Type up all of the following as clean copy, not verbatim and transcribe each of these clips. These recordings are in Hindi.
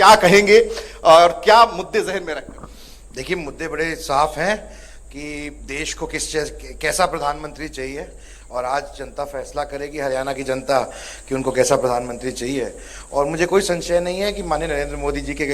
क्या कहेंगे और क्या मुद्दे जहन में रखते हैं? देखिए, मुद्दे बड़े साफ हैं कि देश को कैसा प्रधानमंत्री चाहिए, और आज जनता फैसला करेगी, हरियाणा की जनता, कि उनको कैसा प्रधानमंत्री चाहिए। और मुझे कोई संशय नहीं है कि माननीय नरेंद्र मोदी जी के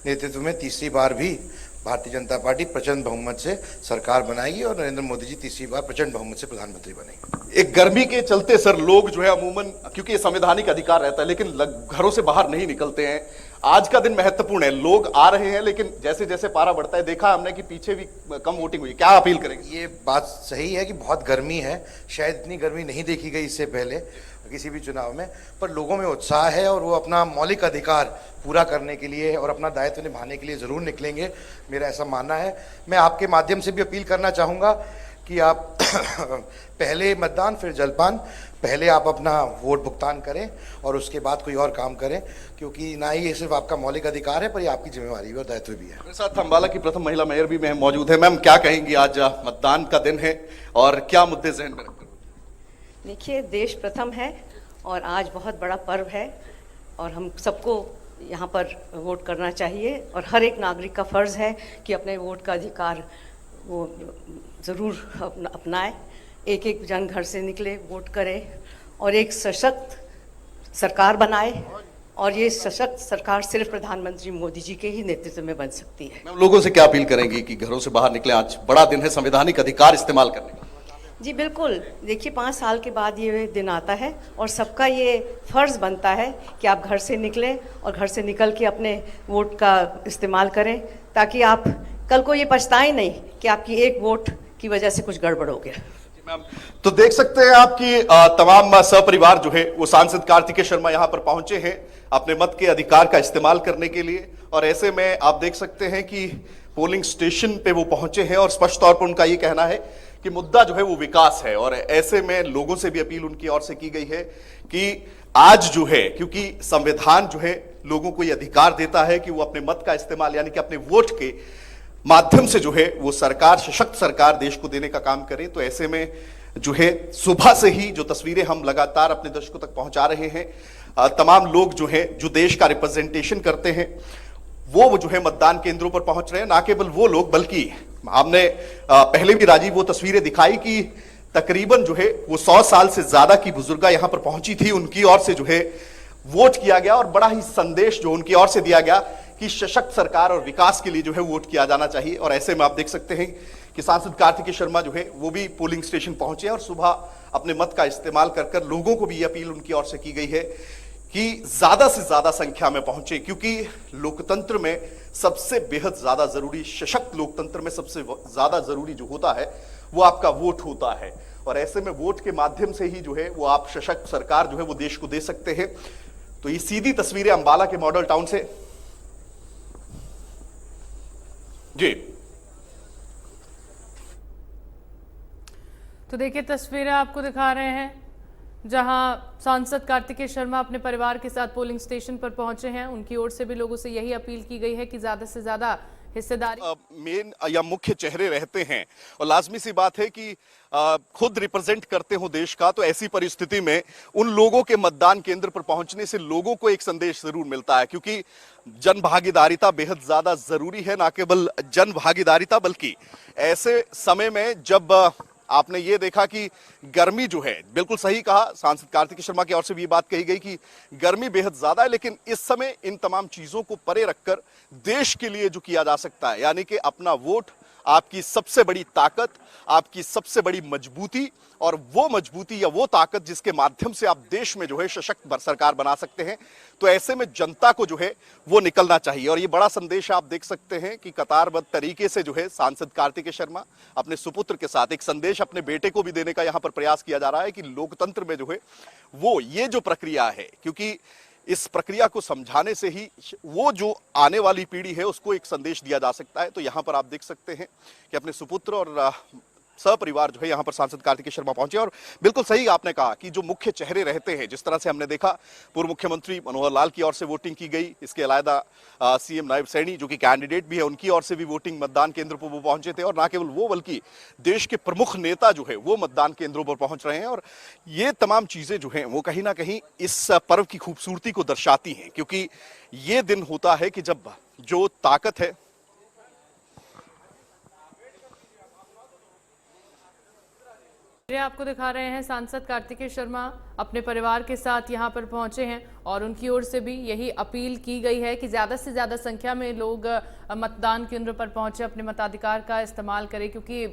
नेतृत्व में तीसरी बार भी भारतीय जनता पार्टी प्रचंड बहुमत से सरकार बनाएगी और नरेंद्र मोदी जी तीसरी बार प्रचंड बहुमत से प्रधानमंत्री बनेंगे। एक गर्मी के चलते सर लोग जो है अमूमन, क्योंकि ये संवैधानिक अधिकार रहता है, लेकिन घरों से बाहर नहीं निकलते हैं। आज का दिन महत्वपूर्ण है, लोग आ रहे हैं, लेकिन जैसे जैसे पारा बढ़ता है देखा हमने कि पीछे भी कम वोटिंग हुई। क्या अपील करेंगे? ये बात सही है कि बहुत गर्मी है, शायद इतनी गर्मी नहीं देखी गई इससे पहले किसी भी चुनाव में, पर लोगों में उत्साह है और वो अपना मौलिक अधिकार पूरा करने के लिए और अपना दायित्व निभाने के लिए ज़रूर निकलेंगे, मेरा ऐसा मानना है। मैं आपके माध्यम से भी अपील करना चाहूँगा कि आप पहले मतदान फिर जलपान, पहले आप अपना वोट भुगतान करें और उसके बाद कोई और काम करें, क्योंकि ना ही ये सिर्फ आपका मौलिक अधिकार है पर ये आपकी जिम्मेवारी भी और दायित्व भी है। मेरे साथ अंबाला की प्रथम महिला मेयर भी मौजूद है। मैम, क्या कहेंगी, आज मतदान का दिन है और क्या मुद्दे जहन में रखते हैं? देखिए, देश प्रथम है और आज बहुत बड़ा पर्व है और हम सबको यहाँ पर वोट करना चाहिए और हर एक नागरिक का फ़र्ज़ है कि अपने वोट का अधिकार वो ज़रूर अपनाए। एक एक जन घर से निकले, वोट करे और एक सशक्त सरकार बनाए, और ये सशक्त सरकार सिर्फ प्रधानमंत्री मोदी जी के ही नेतृत्व में बन सकती है। मैम, लोगों से क्या अपील करेंगी कि घरों से बाहर निकले, आज बड़ा दिन है संवैधानिक अधिकार इस्तेमाल करने का? जी बिल्कुल, देखिए 5 साल के बाद ये दिन आता है और सबका ये फ़र्ज़ बनता है कि आप घर से निकलें और घर से निकल के अपने वोट का इस्तेमाल करें, ताकि आप कल को ये पछताएं नहीं कि आपकी एक वोट की वजह से कुछ गड़बड़ हो गया। मैम, तो देख सकते हैं आपकी तमाम सपरिवार जो है वो सांसद कार्तिकेय शर्मा यहाँ पर पहुंचे हैं अपने मत के अधिकार का इस्तेमाल करने के लिए, और ऐसे में आप देख सकते हैं कि पोलिंग स्टेशन पे वो पहुंचे हैं और स्पष्ट तौर पर उनका ये कहना है कि मुद्दा जो है वो विकास है। और ऐसे में लोगों से भी अपील उनकी ओर से की गई है कि आज जो है, क्योंकि संविधान जो है लोगों को ये अधिकार देता है कि वो अपने मत का इस्तेमाल यानी कि अपने वोट के माध्यम से जो है वो सरकार, सशक्त सरकार देश को देने का काम करे। तो ऐसे में जो है सुबह से ही जो तस्वीरें हम लगातार अपने दर्शकों तक पहुंचा रहे हैं, तमाम लोग जो है जो देश का रिप्रेजेंटेशन करते हैं वो जो है मतदान केंद्रों पर पहुंच रहे हैं। ना केवल वो लोग, बल्कि हमने पहले भी राजीव वो तस्वीरें दिखाई कि तकरीबन जो है वो 100 साल से ज्यादा की बुजुर्गा यहां पर पहुंची थी, उनकी ओर से जो है वोट किया गया और बड़ा ही संदेश जो उनकी ओर से दिया गया कि सशक्त सरकार और विकास के लिए जो है वोट किया जाना चाहिए। और ऐसे में आप देख सकते हैं कि सांसद कार्तिकेय शर्मा जो है वो भी पोलिंग स्टेशन पहुंचे और सुबह अपने मत का इस्तेमाल कर लोगों को भी यह अपील उनकी ओर से की गई है कि ज्यादा से ज्यादा संख्या में पहुंचे, क्योंकि लोकतंत्र में सबसे बेहद ज्यादा जरूरी, सशक्त लोकतंत्र में सबसे ज्यादा जरूरी जो होता है वो आपका वोट होता है। और ऐसे में वोट के माध्यम से ही जो है वो आप सशक्त सरकार जो है वो देश को दे सकते हैं। तो ये सीधी तस्वीरें अंबाला के मॉडल टाउन से जी। तो देखिए, तस्वीरें आपको दिखा रहे हैं जहां सांसद कार्तिकेय शर्मा अपने परिवार के साथ पोलिंग स्टेशन पर पहुंचे हैं। उनकी ओर से भी लोगों से यही अपील की गई है कि ज्यादा से ज्यादा हिस्सेदारी, मेन या मुख्य चेहरे रहते हैं और लाजमी सी बात है कि खुद रिप्रेजेंट करते हो देश का, तो ऐसी परिस्थिति में उन लोगों के मतदान केंद्र पर पहुंचने से लोगों को एक संदेश जरूर मिलता है, क्योंकि जन भागीदारिता बेहद ज्यादा जरूरी है। ना केवल जन भागीदारिता, बल्कि ऐसे समय में जब आपने ये देखा कि गर्मी जो है, बिल्कुल सही कहा सांसद कार्तिकेय शर्मा की ओर से भी ये बात कही गई कि गर्मी बेहद ज्यादा है, लेकिन इस समय इन तमाम चीजों को परे रखकर देश के लिए जो किया जा सकता है, यानी कि अपना वोट आपकी सबसे बड़ी ताकत, आपकी सबसे बड़ी मजबूती, और वो मजबूती या वो ताकत जिसके माध्यम से आप देश में जो है सशक्त सरकार बना सकते हैं। तो ऐसे में जनता को जो है वो निकलना चाहिए। और ये बड़ा संदेश आप देख सकते हैं कि कतारबद्ध तरीके से जो है सांसद कार्तिकेय शर्मा अपने सुपुत्र के साथ एक संदेश अपने बेटे को भी देने का यहां पर प्रयास किया जा रहा है कि लोकतंत्र में जो है वो ये जो प्रक्रिया है, क्योंकि इस प्रक्रिया को समझाने से ही वो जो आने वाली पीढ़ी है उसको एक संदेश दिया जा सकता है। तो यहां पर आप देख सकते हैं कि अपने सुपुत्र और सपरिवार जो है यहाँ पर सांसद कार्तिकेय शर्मा पहुंचे। और बिल्कुल सही आपने कहा कि जो मुख्य चेहरे रहते हैं, जिस तरह से हमने देखा पूर्व मुख्यमंत्री मनोहर लाल की ओर से वोटिंग की गई, इसके अलावा सीएम नायब सैनी जो कि कैंडिडेट भी है, उनकी ओर से भी वोटिंग मतदान केंद्र पर वो पहुंचे थे। और ना केवल वो बल्कि देश के प्रमुख नेता जो है वो मतदान केंद्रों पर पहुंच रहे हैं। और ये तमाम चीजें जो हैं वो कहीं ना कहीं इस पर्व की खूबसूरती को दर्शाती हैं, क्योंकि ये दिन होता है कि जब जो ताकत है ये आपको दिखा रहे हैं सांसद कार्तिकेय शर्मा अपने परिवार के साथ यहां पर पहुंचे हैं और उनकी ओर से भी यही अपील की गई है कि ज़्यादा से ज़्यादा संख्या में लोग मतदान केंद्र पर पहुंचे, अपने मताधिकार का इस्तेमाल करें, क्योंकि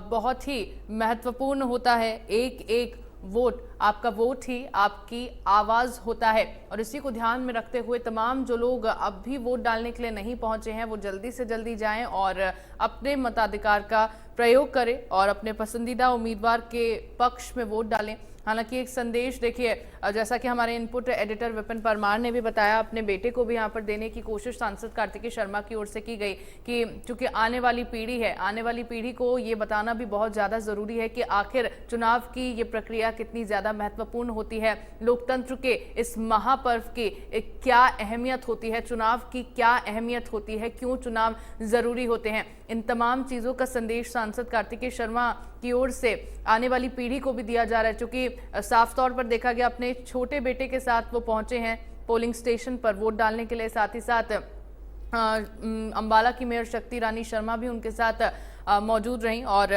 बहुत ही महत्वपूर्ण होता है। एक एक वोट, आपका वोट ही आपकी आवाज़ होता है। और इसी को ध्यान में रखते हुए तमाम जो लोग अब भी वोट डालने के लिए नहीं पहुंचे हैं वो जल्दी से जल्दी जाएं और अपने मताधिकार का प्रयोग करें और अपने पसंदीदा उम्मीदवार के पक्ष में वोट डालें। हालांकि एक संदेश देखिए, जैसा कि हमारे इनपुट एडिटर विपिन परमार ने भी बताया, अपने बेटे को भी यहाँ पर देने की कोशिश सांसद कार्तिकेय शर्मा की ओर से की गई कि चूंकि आने वाली पीढ़ी है, आने वाली पीढ़ी को ये बताना भी बहुत ज़्यादा ज़रूरी है कि आखिर चुनाव की ये प्रक्रिया कितनी ज़्यादा महत्वपूर्ण होती है, लोकतंत्र के इस महापर्व की क्या अहमियत होती है, चुनाव की क्या अहमियत होती है, क्यों चुनाव ज़रूरी होते हैं। इन तमाम चीज़ों का संदेश सांसद कार्तिकेय शर्मा की ओर से आने वाली पीढ़ी को भी दिया जा रहा है। चूंकि साफ तौर पर देखा गया अपने छोटे बेटे के साथ वो पहुंचे हैं पोलिंग स्टेशन पर वोट डालने के लिए, साथ ही साथ अंबाला की मेयर शक्ति रानी शर्मा भी उनके साथ मौजूद रहीं और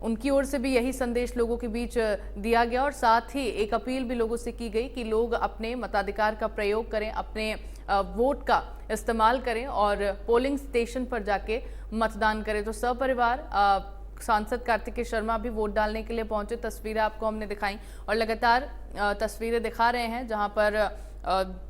उनकी ओर से भी यही संदेश लोगों के बीच दिया गया। और साथ ही एक अपील भी लोगों से की गई कि लोग अपने मताधिकार का प्रयोग करें, अपने वोट का इस्तेमाल करें और पोलिंग स्टेशन पर जाके मतदान करें। तो सपरिवार सांसद कार्तिकेय शर्मा भी वोट डालने के लिए पहुंचे। तस्वीरें आपको हमने दिखाई और लगातार तस्वीरें दिखा रहे हैं जहां पर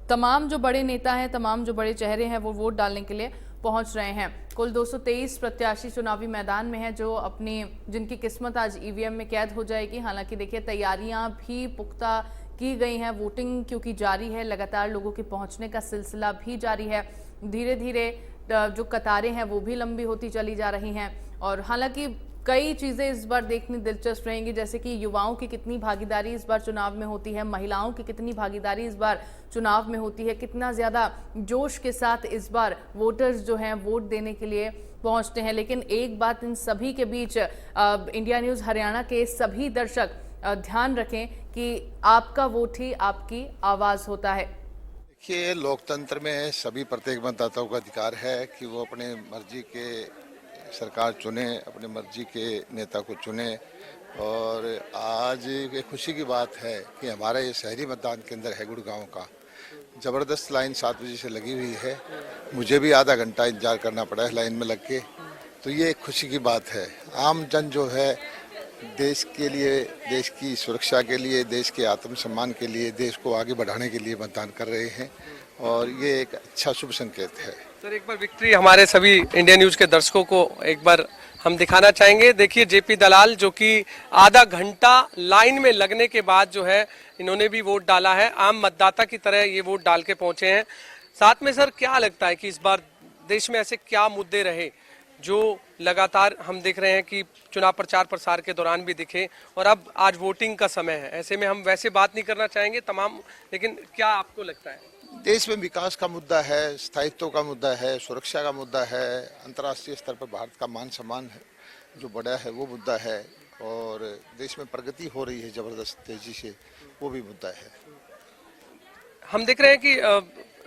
तमाम जो बड़े नेता हैं, तमाम जो बड़े चेहरे हैं वो वोट डालने के लिए पहुंच रहे हैं। कुल 223 प्रत्याशी चुनावी मैदान में हैं जो जिनकी किस्मत आज ईवीएम में कैद हो जाएगी। हालांकि देखिए तैयारियां भी पुख्ता की गई हैं, वोटिंग क्योंकि जारी है, लगातार लोगों के पहुंचने का सिलसिला भी जारी है। धीरे धीरे जो कतारें हैं वो भी लंबी होती चली जा रही हैं और हालांकि कई चीज़ें इस बार देखनी दिलचस्प रहेंगी, जैसे कि युवाओं की कितनी भागीदारी इस बार चुनाव में होती है, महिलाओं की कितनी भागीदारी इस बार चुनाव में होती है, कितना ज़्यादा जोश के साथ इस बार वोटर्स जो हैं वोट देने के लिए पहुंचते हैं। लेकिन एक बात इन सभी के बीच इंडिया न्यूज़ हरियाणा के सभी दर्शक ध्यान रखें कि आपका वोट ही आपकी आवाज़ होता है। देखिए, लोकतंत्र में सभी प्रत्येक मतदाताओं का अधिकार है कि वो अपने मर्जी के सरकार चुने, अपने मर्जी के नेता को चुने। और आज एक खुशी की बात है कि हमारा ये शहरी मतदान केंद्र है गुड़गांव का, ज़बरदस्त लाइन 7 बजे से लगी हुई है। मुझे भी आधा घंटा इंतजार करना पड़ा है लाइन में लग के, तो ये एक खुशी की बात है। आम जन जो है देश के लिए, देश की सुरक्षा के लिए, देश के आत्मसम्मान के लिए, देश को आगे बढ़ाने के लिए मतदान कर रहे हैं और ये एक अच्छा शुभ संकेत है। सर, एक बार विक्ट्री हमारे सभी इंडिया न्यूज़ के दर्शकों को एक बार हम दिखाना चाहेंगे। देखिए जेपी दलाल जो कि आधा घंटा लाइन में लगने के बाद जो है इन्होंने भी वोट डाला है, आम मतदाता की तरह ये वोट डाल के पहुंचे हैं। साथ में सर क्या लगता है कि इस बार देश में ऐसे क्या मुद्दे रहे जो लगातार हम देख रहे हैं कि चुनाव प्रचार प्रसार के दौरान भी दिखे और अब आज वोटिंग का समय है, ऐसे में हम वैसे बात नहीं करना चाहेंगे तमाम, लेकिन क्या आपको लगता है? देश में विकास का मुद्दा है, स्थायित्व का मुद्दा है, सुरक्षा का मुद्दा है, अंतर्राष्ट्रीय स्तर पर भारत का मान सम्मान है जो बड़ा है वो मुद्दा है और देश में प्रगति हो रही है जबरदस्त तेजी से, वो भी मुद्दा है। हम देख रहे हैं कि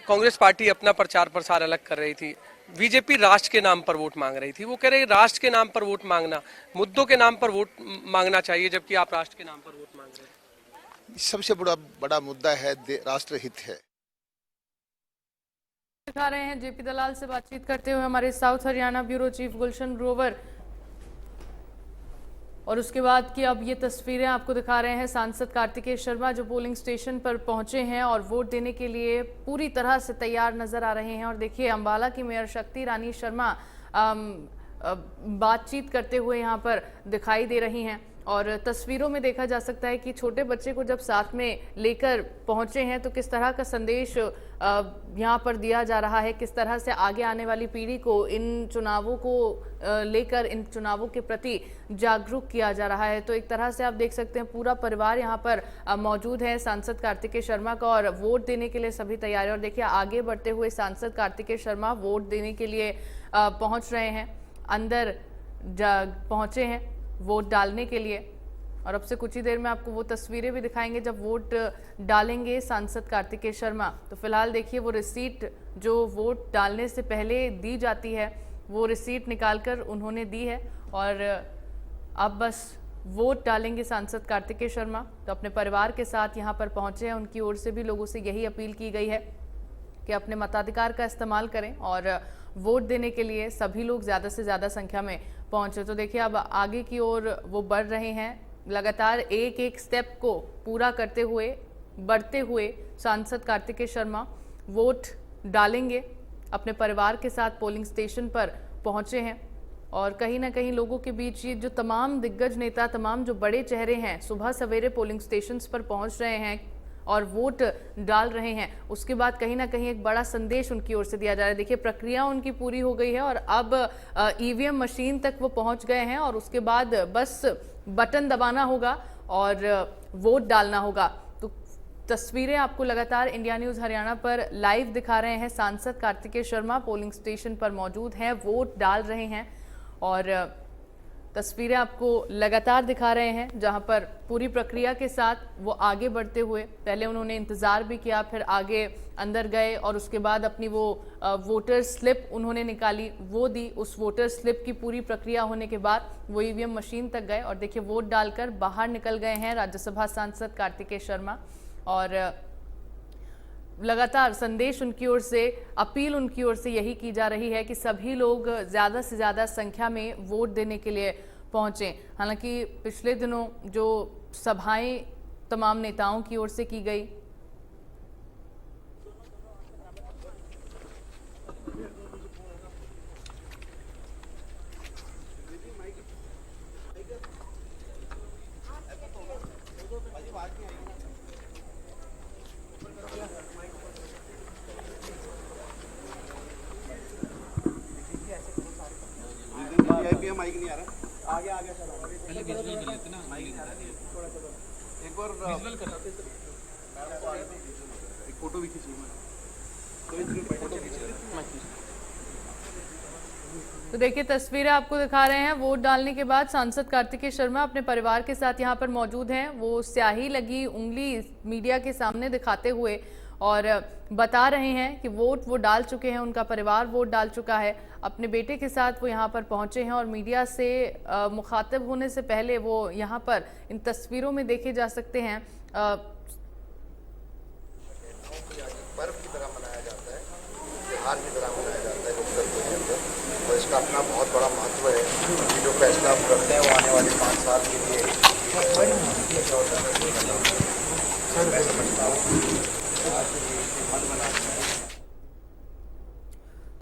कांग्रेस पार्टी अपना प्रचार प्रसार अलग कर रही थी, बीजेपी राष्ट्र के नाम पर वोट मांग रही थी। वो कह रहे हैं राष्ट्र के नाम पर वोट मांगना, मुद्दों के नाम पर वोट मांगना चाहिए, जबकि आप राष्ट्र के नाम पर वोट मांग रहे हैं। सबसे बड़ा मुद्दा है राष्ट्रहित है। दिखा रहे हैं जेपी दलाल से बातचीत करते हुए हमारे south Haryana bureau chief Gulshan Grover. और उसके बाद की अब ये तस्वीरें आपको दिखा रहे हैं सांसद कार्तिकेय शर्मा जो पोलिंग स्टेशन पर पहुंचे हैं और वोट देने के लिए पूरी तरह से तैयार नजर आ रहे हैं। और देखिए अंबाला की मेयर शक्ति रानी शर्मा बातचीत करते हुए यहाँ पर दिखाई दे रही हैं और तस्वीरों में देखा जा सकता है कि छोटे बच्चे को जब साथ में लेकर पहुंचे हैं तो किस तरह का संदेश यहाँ पर दिया जा रहा है, किस तरह से आगे आने वाली पीढ़ी को इन चुनावों को लेकर, इन चुनावों के प्रति जागरूक किया जा रहा है। तो एक तरह से आप देख सकते हैं पूरा परिवार यहाँ पर मौजूद है सांसद कार्तिकेय शर्मा का, और वोट देने के लिए सभी तैयार है। और देखिए आगे बढ़ते हुए सांसद कार्तिकेय शर्मा वोट देने के लिए पहुंच रहे हैं, अंदर पहुंचे हैं वोट डालने के लिए। और अब से कुछ ही देर में आपको वो तस्वीरें भी दिखाएंगे जब वोट डालेंगे सांसद कार्तिकेय शर्मा। तो फिलहाल देखिए वो रिसीट जो वोट डालने से पहले दी जाती है वो रिसीट निकालकर उन्होंने दी है, और अब बस वोट डालेंगे सांसद कार्तिकेय शर्मा। तो अपने परिवार के साथ यहाँ पर पहुंचे हैं, उनकी ओर से भी लोगों से यही अपील की गई है कि अपने मताधिकार का इस्तेमाल करें और वोट देने के लिए सभी लोग ज़्यादा से ज़्यादा संख्या में पहुंचे। तो देखिए अब आगे की ओर वो बढ़ रहे हैं, लगातार एक एक स्टेप को पूरा करते हुए, बढ़ते हुए सांसद कार्तिकेय शर्मा वोट डालेंगे। अपने परिवार के साथ पोलिंग स्टेशन पर पहुंचे हैं, और कहीं ना कहीं लोगों के बीच ये जो तमाम दिग्गज नेता, तमाम जो बड़े चेहरे हैं सुबह सवेरे पोलिंग स्टेशंस पर पहुंच रहे हैं और वोट डाल रहे हैं, उसके बाद कहीं ना कहीं एक बड़ा संदेश उनकी ओर से दिया जा रहा है। देखिए प्रक्रिया उनकी पूरी हो गई है और अब ईवीएम मशीन तक वो पहुंच गए हैं, और उसके बाद बस बटन दबाना होगा और वोट डालना होगा। तो तस्वीरें आपको लगातार इंडिया न्यूज़ हरियाणा पर लाइव दिखा रहे हैं। सांसद कार्तिकेय शर्मा पोलिंग स्टेशन पर मौजूद हैं, वोट डाल रहे हैं, और तस्वीरें आपको लगातार दिखा रहे हैं जहां पर पूरी प्रक्रिया के साथ वो आगे बढ़ते हुए, पहले उन्होंने इंतज़ार भी किया, फिर आगे अंदर गए और उसके बाद अपनी वो वोटर स्लिप उन्होंने निकाली, वो दी। उस वोटर स्लिप की पूरी प्रक्रिया होने के बाद वो ईवीएम मशीन तक गए और देखिए वोट डालकर बाहर निकल गए हैं राज्यसभा सांसद कार्तिकेय शर्मा। और लगातार संदेश उनकी ओर से, अपील उनकी ओर से यही की जा रही है कि सभी लोग ज़्यादा से ज़्यादा संख्या में वोट देने के लिए पहुंचें। हालांकि पिछले दिनों जो सभाएं तमाम नेताओं की ओर से की गई, माइक नहीं आ रहा, आगे आगे चला पहले विजुअल कर लेते ना, माइक नहीं आ रहा, थोड़ा सा एक बार विजुअल कर लेते, एक फोटो भी खींचिए, फोटो खींचिए। तो देखिए तस्वीरें आपको दिखा रहे हैं, वोट डालने के बाद सांसद कार्तिकेय शर्मा अपने परिवार के साथ यहाँ पर मौजूद हैं। वो स्याही लगी उंगली मीडिया के सामने दिखाते हुए और बता रहे हैं कि वोट वो डाल चुके हैं, उनका परिवार वोट डाल चुका है। अपने बेटे के साथ वो यहाँ पर पहुँचे हैं और मीडिया से मुखातिब होने से पहले वो यहाँ पर इन तस्वीरों में देखे जा सकते हैं पर्व की तरह मनाया जाता है, त्योहार की तरह मनाया जाता है उत्तर प्रदेश के अंदर, और इसका अपना बहुत बड़ा महत्व है कि जो फैसला आप करते हैं वो आने वाले 5 साल के लिए मैं समझता हूँ।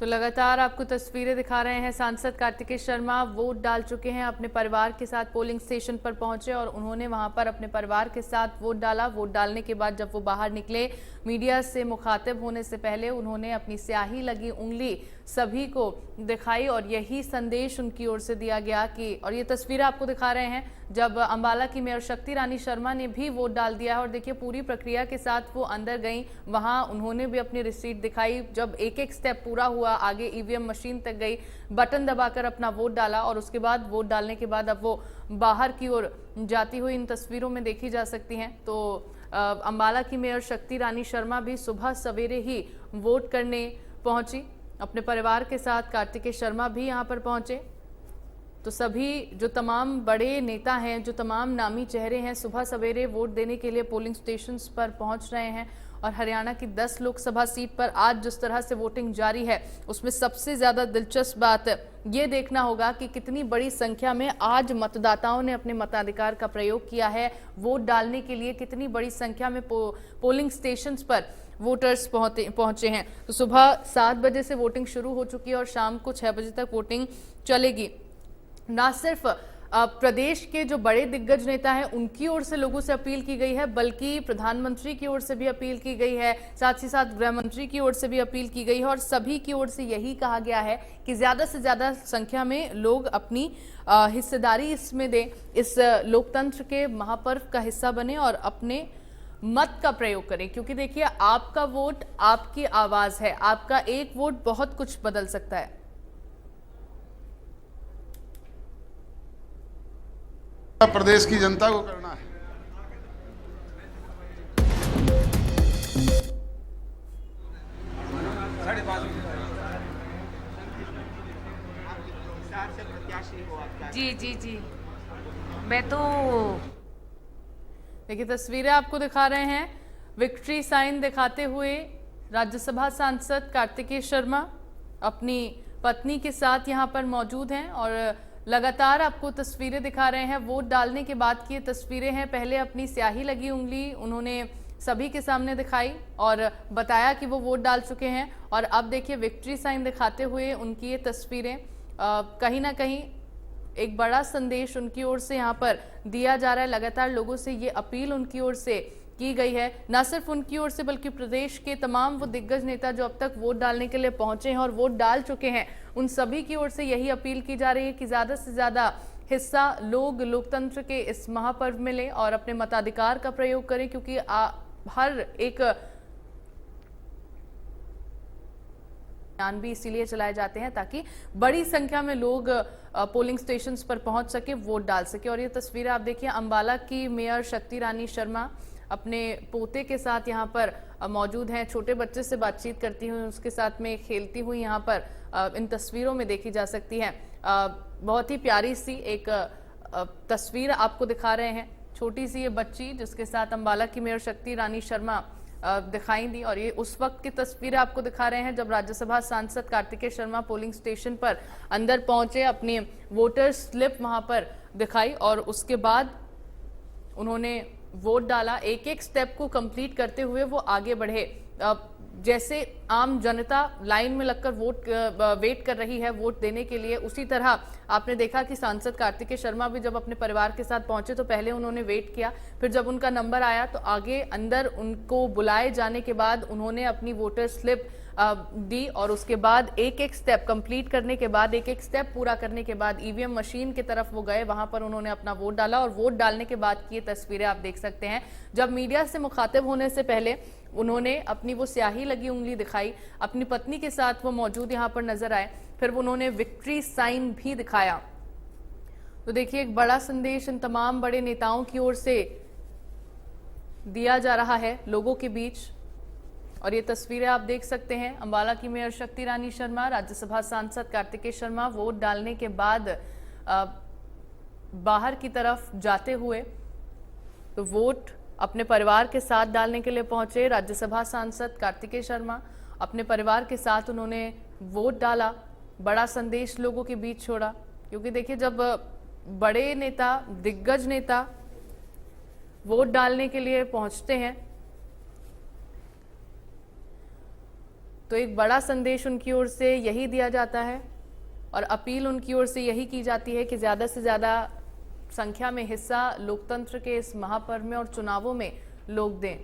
तो लगातार आपको तस्वीरें दिखा रहे हैं, सांसद कार्तिकेय शर्मा वोट डाल चुके हैं, अपने परिवार के साथ पोलिंग स्टेशन पर पहुंचे और उन्होंने वहां पर अपने परिवार के साथ वोट डाला। वोट डालने के बाद जब वो बाहर निकले, मीडिया से मुखातिब होने से पहले उन्होंने अपनी स्याही लगी उंगली सभी को दिखाई और यही संदेश उनकी ओर से दिया गया कि, और ये तस्वीरें आपको दिखा रहे हैं जब अंबाला की मेयर शक्ति रानी शर्मा ने भी वोट डाल दिया है और देखिए पूरी प्रक्रिया के साथ वो अंदर गई, वहां उन्होंने भी अपनी रिसीट दिखाई। जब एक एक स्टेप पूरा हुआ, आगे ईवीएम मशीन तक गई, बटन दबाकर अपना वोट डाला और उसके बाद वोट डालने के बाद अब वो बाहर की ओर जाती हुई इन तस्वीरों में देखी जा सकती हैं। तो अंबाला की मेयर शक्ति रानी शर्मा भी सुबह सवेरे ही वोट करने पहुंची, अपने परिवार के साथ कार्तिकेय शर्मा भी यहां पर पहुंचे। तो सभी जो तमाम बड़े नेता हैं, जो तमाम नामी चेहरे हैं, सुबह सवेरे वोट देने के लिए पोलिंग स्टेशंस पर पहुंच रहे हैं। और हरियाणा की 10 लोकसभा सीट पर आज जिस तरह से वोटिंग जारी है, उसमें सबसे ज़्यादा दिलचस्प बात ये देखना होगा कि कितनी बड़ी संख्या में आज मतदाताओं ने अपने मताधिकार का प्रयोग किया है। वोट डालने के लिए कितनी बड़ी संख्या में पोलिंग स्टेशंस पर वोटर्स पहुंचे हैं। तो सुबह 7 बजे से वोटिंग शुरू हो चुकी है और शाम को 6 बजे तक वोटिंग चलेगी। ना सिर्फ प्रदेश के जो बड़े दिग्गज नेता हैं उनकी ओर से लोगों से अपील की गई है, बल्कि प्रधानमंत्री की ओर से भी अपील की गई है, साथ ही साथ गृह मंत्री की ओर से भी अपील की गई है और सभी की ओर से यही कहा गया है कि ज्यादा से ज्यादा संख्या में लोग अपनी हिस्सेदारी इसमें दें, इस लोकतंत्र के महापर्व का हिस्सा बने और अपने मत का प्रयोग करें। क्योंकि देखिए, आपका वोट आपकी आवाज है, आपका एक वोट बहुत कुछ बदल सकता है। प्रदेश की जनता को करना है। जी मैं तो देखिए, तस्वीरें आपको दिखा रहे हैं विक्ट्री साइन दिखाते हुए राज्यसभा सांसद कार्तिकेय शर्मा अपनी पत्नी के साथ यहां पर मौजूद हैं और लगातार आपको तस्वीरें दिखा रहे हैं। वोट डालने के बाद की ये तस्वीरें हैं। पहले अपनी स्याही लगी उंगली उन्होंने सभी के सामने दिखाई और बताया कि वो वोट डाल चुके हैं और अब देखिए विक्ट्री साइन दिखाते हुए उनकी ये तस्वीरें कहीं ना कहीं एक बड़ा संदेश उनकी ओर से यहाँ पर दिया जा रहा है। लगातार लोगों से ये अपील उनकी ओर से की गई है, न सिर्फ उनकी ओर से बल्कि प्रदेश के तमाम वो दिग्गज नेता जो अब तक वोट डालने के लिए पहुंचे हैं और वोट डाल चुके हैं, उन सभी की ओर से यही अपील की जा रही है कि ज्यादा से ज्यादा हिस्सा लोग लोकतंत्र के इस महापर्व में लें और अपने मताधिकार का प्रयोग करें। क्योंकि हर एक अभियान भी इसीलिए चलाए जाते हैं ताकि बड़ी संख्या में लोग पोलिंग स्टेशंस पर पहुंच सके, वोट डाल सके। और ये तस्वीरें आप देखिए, अंबाला की मेयर शक्ति रानी शर्मा अपने पोते के साथ यहाँ पर मौजूद हैं, छोटे बच्चे से बातचीत करती हुई, उसके साथ में खेलती हुई यहाँ पर इन तस्वीरों में देखी जा सकती हैं। बहुत ही प्यारी सी एक तस्वीर आपको दिखा रहे हैं, छोटी सी ये बच्ची जिसके साथ अंबाला की मेयर शक्ति रानी शर्मा दिखाई दी। और ये उस वक्त की तस्वीरें आपको दिखा रहे हैं जब राज्यसभा सांसद कार्तिकेय शर्मा पोलिंग स्टेशन पर अंदर पहुंचे, अपनी वोटर स्लिप वहां पर दिखाई और उसके बाद उन्होंने वोट डाला। एक एक स्टेप को कंप्लीट करते हुए वो आगे बढ़े। जैसे आम जनता लाइन में लगकर वेट कर रही है वोट देने के लिए, उसी तरह आपने देखा कि सांसद कार्तिकेय शर्मा भी जब अपने परिवार के साथ पहुंचे तो पहले उन्होंने वेट किया, फिर जब उनका नंबर आया तो आगे अंदर उनको बुलाए जाने के बाद उन्होंने अपनी वोटर स्लिप दी और उसके बाद एक एक स्टेप कंप्लीट करने के बाद, एक एक स्टेप पूरा करने के बाद ईवीएम मशीन की तरफ वो गए, वहां पर उन्होंने अपना वोट डाला। और वोट डालने के बाद की ये तस्वीरें आप देख सकते हैं जब मीडिया से मुखातिब होने से पहले उन्होंने अपनी वो स्याही लगी उंगली दिखाई, अपनी पत्नी के साथ वो मौजूद यहाँ पर नजर आए, फिर उन्होंने विक्ट्री साइन भी दिखाया। तो देखिए, एक बड़ा संदेश इन तमाम बड़े नेताओं की ओर से दिया जा रहा है लोगों के बीच। और ये तस्वीरें आप देख सकते हैं, अंबाला की मेयर शक्ति रानी शर्मा, राज्यसभा सांसद कार्तिकेय शर्मा वोट डालने के बाद बाहर की तरफ जाते हुए तो वोट अपने परिवार के साथ डालने के लिए पहुंचे। राज्यसभा सांसद कार्तिकेय शर्मा अपने परिवार के साथ उन्होंने वोट डाला, बड़ा संदेश लोगों के बीच छोड़ा। क्योंकि देखिए, जब बड़े नेता, दिग्गज नेता वोट डालने के लिए पहुंचते हैं तो एक बड़ा संदेश उनकी ओर से यही दिया जाता है और अपील उनकी ओर से यही की जाती है कि ज्यादा से ज्यादा संख्या में हिस्सा लोकतंत्र के इस महापर्व में और चुनावों में लोग दें।